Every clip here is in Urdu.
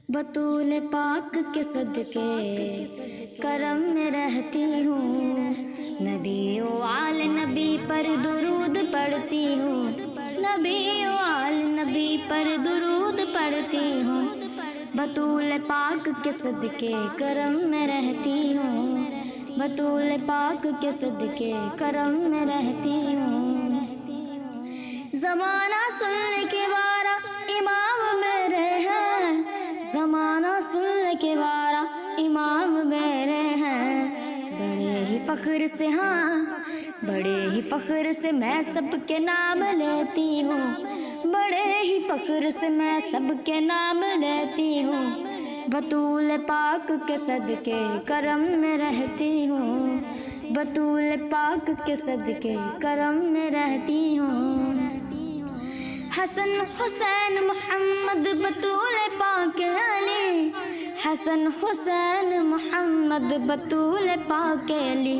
بطول پاک کے صدقے کرم میں رہتی ہوں، نبی و آل نبی پر درود پڑھتی ہوں، نبی و آل نبی پر درود پڑھتی ہوں، بطول پاک کے صدقے کرم میں رہتی ہوں، بطول پاک کے صدقے کرم میں رہتی ہوں۔ زمانہ سننے کے بارہ امام میرے ہیں، زمانہ سننے کے بارہ امام میرے ہیں، بڑے ہی فخر سے، ہاں بڑے ہی فخر سے میں سب کے نام لیتی ہوں، بڑے ہی فخر سے میں سب کے نام لیتی ہوں، بطول پاک کے صدقے کرم میں رہتی ہوں، بطول پاک کے صدقے کرم میں رہتی ہوں۔ حسن حسین محمد بطول پاک علی، حسن حسین محمد بطول پاک علی،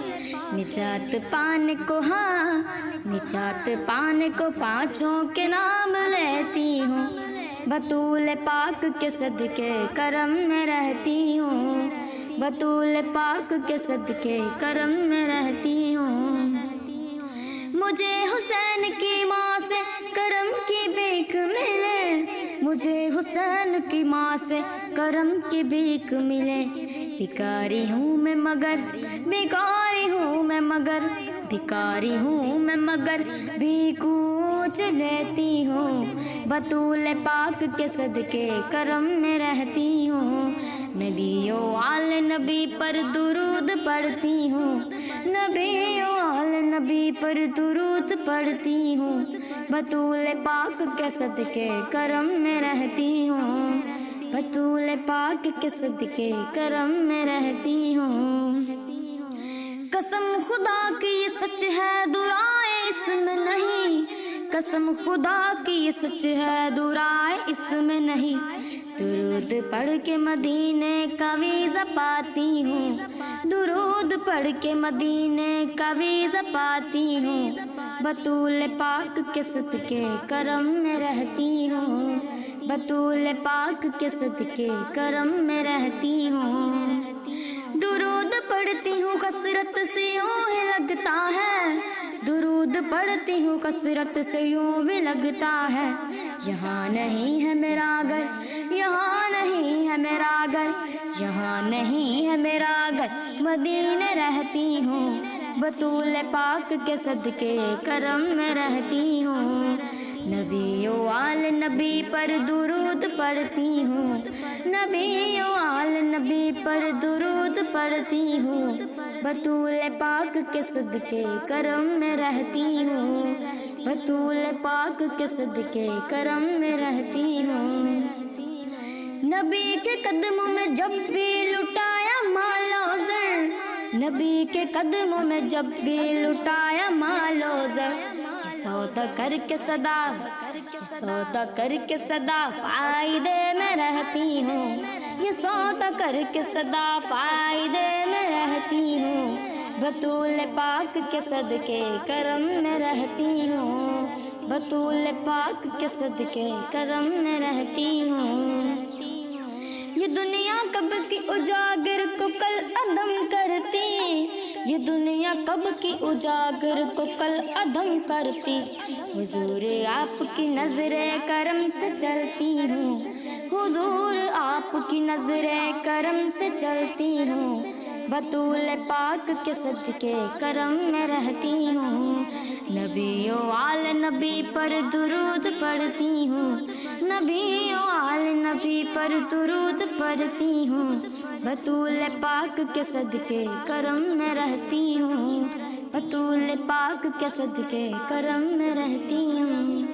نجات پانے کو، ہاں نجات پانے کو پانچوں کے نام لیتی ہوں، بطول پاک کے صدقے کرم میں رہتی ہوں، بطول پاک کے صدقے کرم میں رہتی ہوں۔ مجھے حسین کی ماں سے کرم کی بھیک ملے، مجھے حسین کی ماں سے کرم کی بھیک ملے، بھکاری ہوں میں مگر، بھکاری ہوں میں مگر، بھکاری ہوں میں مگر بھی کوچ لیتی ہوں، بطول پاک کے صدقے کرم میں رہتی ہوں، نبی و آل نبی پر درود پڑھتی ہوں، نبی و آل نبی پر درود پڑھتی ہوں، بطول پاک کے صدقے کرم میں رہتی ہوں، بطول پاک کے صدقے کرم میں رہتی ہوں۔ قسم خدا کی یہ سچ ہے دورائے اس میں نہیں، قسم خدا کی یہ سچ ہے دورائے اس میں نہیں، درود پڑھ کے مدینے کا ویزا پاتی ہوں، درود پڑھ کے مدینے کا ویزا پاتی ہوں، بطول پاک کے صدقے کرم میں رہتی ہوں، بطول پاک کے صدقے کرم میں رہتی ہوں۔ درود پڑھتی ہوں کثرت سے یوں ہی لگتا ہے، درود پڑھتی ہوں کثرت سے یوں بھی لگتا ہے، یہاں نہیں ہے میرا گھر، یہاں نہیں ہے میرا گھر، یہاں نہیں ہے میرا گھر، مدینے رہتی ہوں، بطول پاک کے صدقے کرم میں رہتی ہوں، نبی و آل نبی پر درود پڑھتی ہوں، نبی و آل نبی پر درود پڑھتی ہوں، بطول پاک کے صدقے کرم میں رہتی ہوں، بطول پاک کے صدقے کرم میں رہتی ہوں۔ نبی کے قدموں میں جب بھی لٹایا مال و زر، نبی کے قدموں میں جب بھی لٹایا مال و زر، یہ سودا کر کے صدا، سودا کر کے صدا فائدے میں رہتی ہوں، یہ سودا کر کے صدا فائدے میں رہتی ہوں، بطول پاک کے صدقے کرم میں رہتی ہوں، بطول پاک کے صدقے کرم میں رہتی ہوں۔ یہ دنیا کب کی اجاگر کو کل عدم کرتی، یہ دنیا کب کی اجاگر کو کل عدم کرتی، حضور آپ کی نظر کرم سے چلتی ہوں، حضور آپ کی نظر کرم سے چلتی ہوں، بطول پاک کے صدقے کرم میں رہتی ہوں، نبی و آل نبی پر درود پڑھتی ہوں، نبی و آل نبی پر درود پڑھتی ہوں، بطول پاک کے صدقے کرم میں رہتی ہوں، بطول پاک کے صدقے کرم میں رہتی ہوں۔